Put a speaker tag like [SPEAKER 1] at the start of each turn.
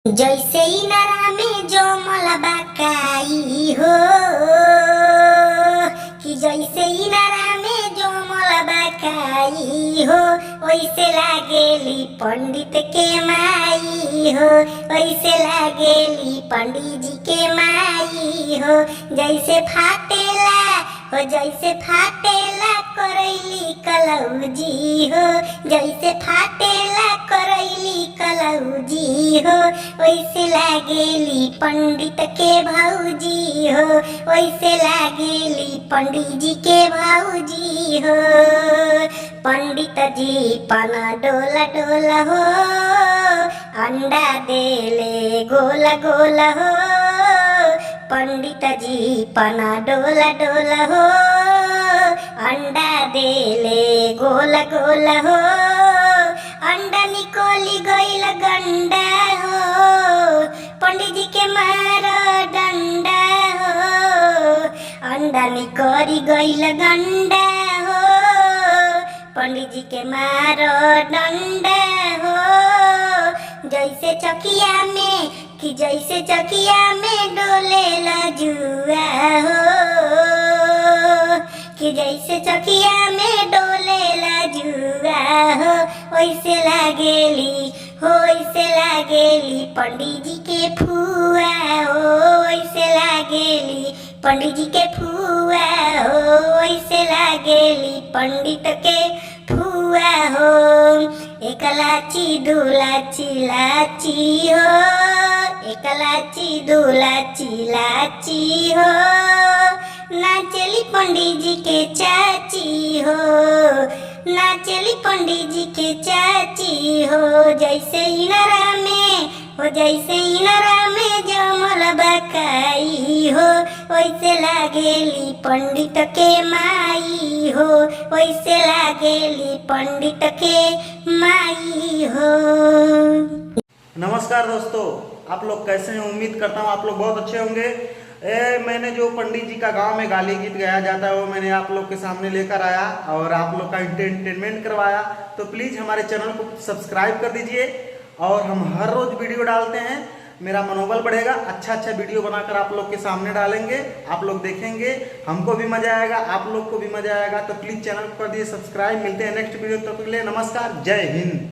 [SPEAKER 1] जैसे इनारा में जमल बाकाई हो, कि जैसे इनारा में जमल बाकाई हो, वैसे लागेली पंडित के माई हो, वैसे लागेली पंडित जी के माई हो। जैसे फाटेला हो, जैसे फाटेला करैली कलौजी हो, जैसे फाटेला करैली कलौजी हो, वैसे लागेली पंडित के भौजी हो, वैसे लागेली पंडित जी के भौजी हो। पंडित जी पना डोला डोला हो, अंडा देले गोला गोला हो। पंडित जी पना डोला डोला हो, अंडा देले गोला गोला हो। अंडा निकोली गईल गंडा हो, पंडित जी के मारो डंडा हो। अंडा निकोली गईल गंडा हो, पंडित जी के मारो डंडा हो। जैसे चकिया में, कि जैसे चकिया में डोलेला जुआ हो, कि जैसे चकिया में डोलेला जुआ हो, वैसे लागेली हो, वैसे लागेली पंडित जी के फुआ हो, वैसे लागेली पंडित जी के फुआ हो, वैसे लागेली पंडित के फुआ हो। एक लाची दू लाची लाची हो, एक लाची दू लाची लाची हो। नाचली पंडित जी के चाची हो, नाचली पंडित जी के चाची हो। जैसे इनारा में हो, जैसे इनारा में जमल बकाई हो, वैसे लागेली पंडित के माई हो, वैसे लागेली पंडित के माई हो।
[SPEAKER 2] नमस्कार दोस्तों, आप लोग कैसे हैं? उम्मीद करता हूँ आप लोग बहुत अच्छे होंगे। मैंने जो पंडित जी का गांव में गाली गीत गाया जाता है वो मैंने आप लोग के सामने लेकर आया और आप लोग का एंटरटेनमेंट करवाया। तो प्लीज़ हमारे चैनल को सब्सक्राइब कर दीजिए और हम हर रोज़ वीडियो डालते हैं। मेरा मनोबल बढ़ेगा, अच्छा अच्छा वीडियो बनाकर आप लोग के सामने डालेंगे, आप लोग देखेंगे, हमको भी मजा आएगा, आप लोग को भी मजा आएगा। तो प्लीज़ चैनल को कर दिए सब्सक्राइब। मिलते हैं नेक्स्ट वीडियो, तब तक के लिए नमस्कार, जय हिंद।